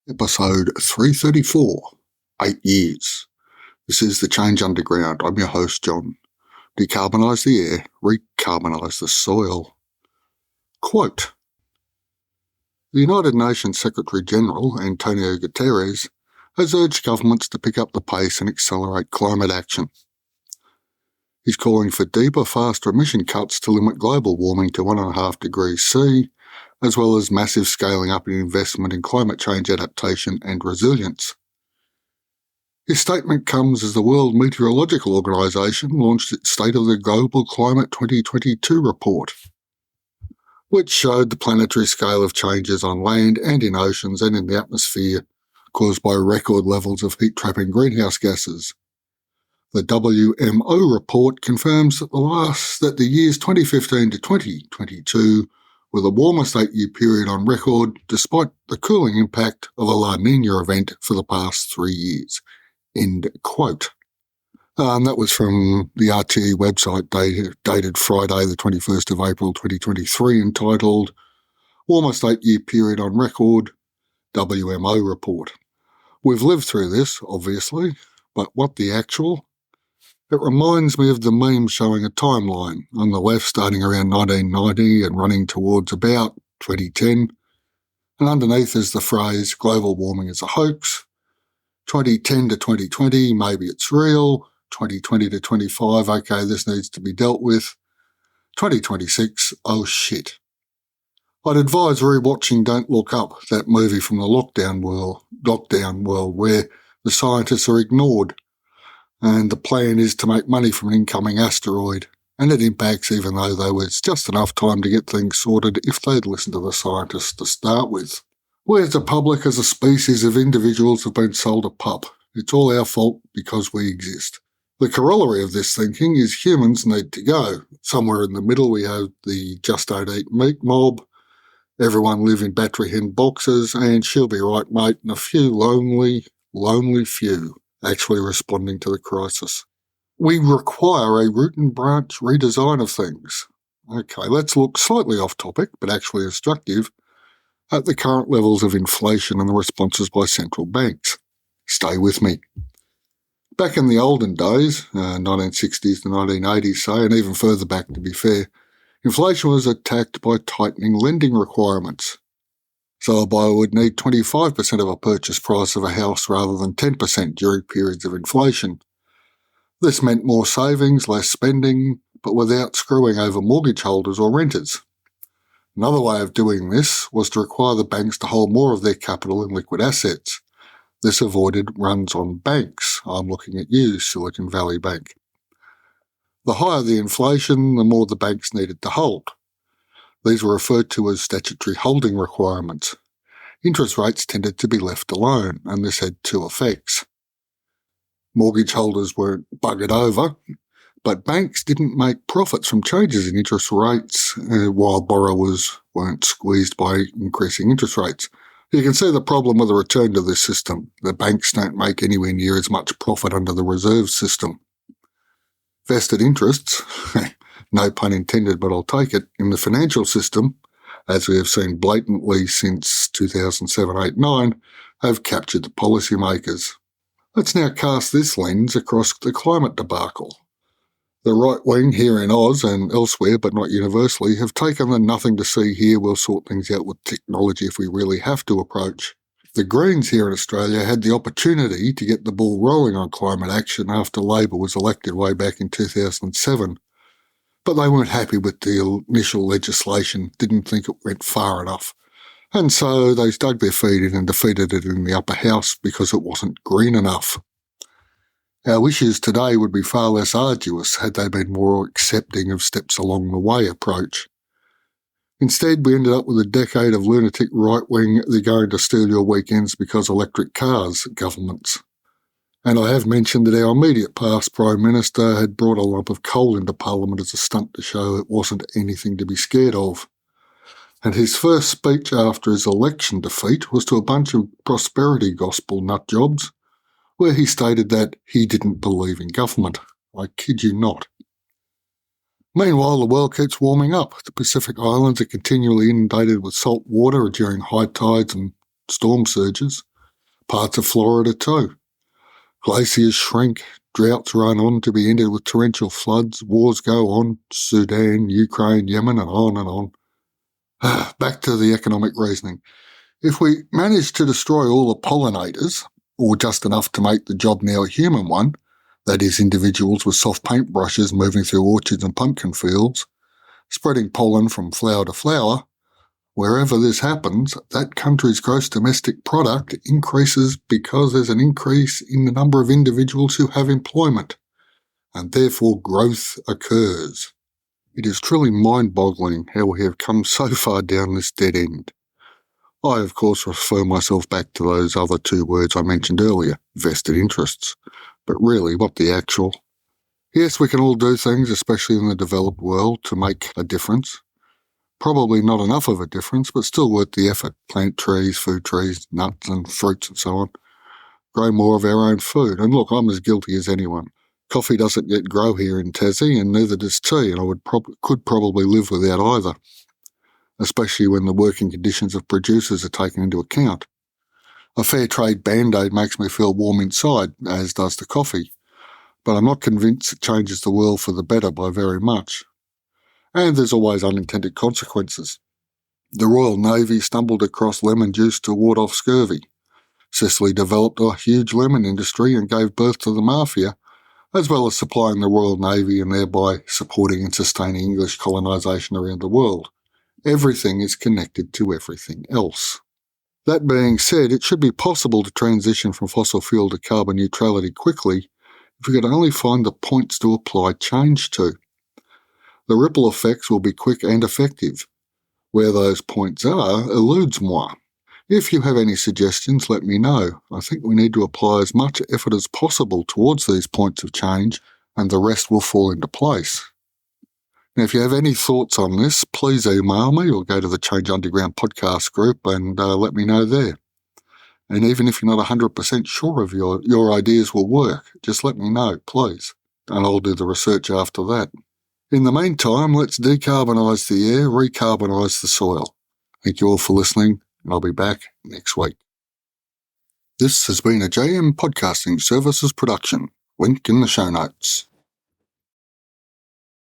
Episode 334, 8 Years. This is The Change Underground. I'm your host, John. Decarbonise the air, recarbonise the soil. Quote, the United Nations Secretary-General, Antonio Guterres, has urged governments to pick up the pace and accelerate climate action. He's calling for deeper, faster emission cuts to limit global warming to 1.5 degrees C, as well as massive scaling up in investment in climate change adaptation and resilience. His statement comes as the World Meteorological Organization launched its State of the Global Climate 2022 report, which showed the planetary scale of changes on land and in oceans and in the atmosphere caused by record levels of heat-trapping greenhouse gases. The WMO report confirms that the years 2015 to 2022 were the warmest 8-year period on record, despite the cooling impact of a La Niña event for the past 3 years. End quote. And that was from the RTE website dated Friday, the 21st of April 2023, entitled Warmest 8-Year Period on Record, WMO Report. We've lived through this, obviously, but what the actual? It reminds me of the meme showing a timeline on the left starting around 1990 and running towards about 2010. And underneath is the phrase, global warming is a hoax. 2010 to 2020, maybe it's real. 2020 to 25, okay, this needs to be dealt with. 2026, oh shit. I'd advise rewatching Don't Look Up, that movie from the lockdown world where the scientists are ignored. And the plan is to make money from an incoming asteroid, and it impacts even though there was just enough time to get things sorted if they'd listened to the scientists to start with. We as a public, as a species of individuals, have been sold a pup. It's all our fault because we exist. The corollary of this thinking is humans need to go. Somewhere in the middle we have the just don't eat meat mob, everyone live in battery hen boxes, and she'll be right mate, and a few lonely few actually responding to the crisis. We require a root and branch redesign of things. Okay, let's look slightly off topic, but actually instructive, at the current levels of inflation and the responses by central banks. Stay with me. Back in the olden days, 1960s to 1980s, say, and even further back to be fair, inflation was attacked by tightening lending requirements. So a buyer would need 25% of a purchase price of a house rather than 10% during periods of inflation. This meant more savings, less spending, but without screwing over mortgage holders or renters. Another way of doing this was to require the banks to hold more of their capital in liquid assets. This avoided runs on banks. I'm looking at you, Silicon Valley Bank. The higher the inflation, the more the banks needed to hold. These were referred to as statutory holding requirements. Interest rates tended to be left alone, and this had two effects. Mortgage holders weren't buggered over, but banks didn't make profits from changes in interest rates while borrowers weren't squeezed by increasing interest rates. You can see the problem with a return to this system. The banks don't make anywhere near as much profit under the reserve system. Vested interests, no pun intended, but I'll take it, in the financial system, as we have seen blatantly since 2007, 8, 9, have captured the policymakers. Let's now cast this lens across the climate debacle. The right wing here in Oz and elsewhere, but not universally, have taken the nothing to see here, we'll sort things out with technology if we really have to approach. The Greens here in Australia had the opportunity to get the ball rolling on climate action after Labor was elected way back in 2007. But they weren't happy with the initial legislation, didn't think it went far enough. And so they dug their feet in and defeated it in the upper house because it wasn't green enough. Our issues today would be far less arduous had they been more accepting of steps along the way approach. Instead, we ended up with a decade of lunatic right-wing, they're going to steal your weekends because electric cars governments. And I have mentioned that our immediate past Prime Minister had brought a lump of coal into Parliament as a stunt to show it wasn't anything to be scared of. And his first speech after his election defeat was to a bunch of prosperity gospel nutjobs, where he stated that he didn't believe in government. I kid you not. Meanwhile, the world keeps warming up. The Pacific Islands are continually inundated with salt water during high tides and storm surges. Parts of Florida too. Glaciers shrink, droughts run on to be ended with torrential floods, wars go on, Sudan, Ukraine, Yemen, and on and on. Back to the economic reasoning. If we manage to destroy all the pollinators, or just enough to make the job now a human one, that is, individuals with soft paintbrushes moving through orchards and pumpkin fields, spreading pollen from flower to flower, wherever this happens, that country's gross domestic product increases because there's an increase in the number of individuals who have employment, and therefore growth occurs. It is truly mind-boggling how we have come so far down this dead end. I, of course, refer myself back to those other two words I mentioned earlier, vested interests. But really, what the actual? Yes, we can all do things, especially in the developed world, to make a difference. Probably not enough of a difference, but still worth the effort. Plant trees, food trees, nuts and fruits and so on. Grow more of our own food. And look, I'm as guilty as anyone. Coffee doesn't yet grow here in Tassie, and neither does tea, and I could probably live without either, especially when the working conditions of producers are taken into account. A fair trade band-aid makes me feel warm inside, as does the coffee, but I'm not convinced it changes the world for the better by very much. And there's always unintended consequences. The Royal Navy stumbled across lemon juice to ward off scurvy. Sicily developed a huge lemon industry and gave birth to the mafia, as well as supplying the Royal Navy and thereby supporting and sustaining English colonisation around the world. Everything is connected to everything else. That being said, it should be possible to transition from fossil fuel to carbon neutrality quickly if we could only find the points to apply change to. The ripple effects will be quick and effective. Where those points are eludes moi. If you have any suggestions, let me know. I think we need to apply as much effort as possible towards these points of change, and the rest will fall into place. Now, if you have any thoughts on this, please email me or go to the Change Underground podcast group and let me know there. And even if you're not 100% sure of your ideas will work, just let me know, please, and I'll do the research after that. In the meantime, let's decarbonise the air, recarbonise the soil. Thank you all for listening, and I'll be back next week. This has been a JM Podcasting Services production. Link in the show notes.